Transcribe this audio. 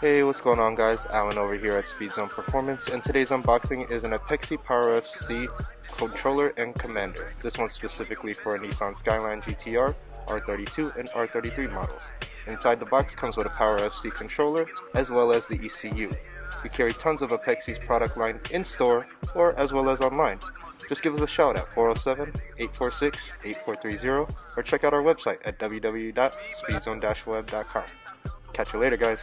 Hey, what's going on guys? Alan over here at Speed Zone Performance, and today's unboxing is an Apexi Power FC controller and commander. This one's specifically for a Nissan Skyline GTR, R32 and R33 models. Inside the box comes with a Power FC controller as well as the ECU. We carry tons of Apexi's product line in store or as well as online. Just give us a shout at 407-846-8430 or check out our website at www.speedzone-web.com. Catch you later guys.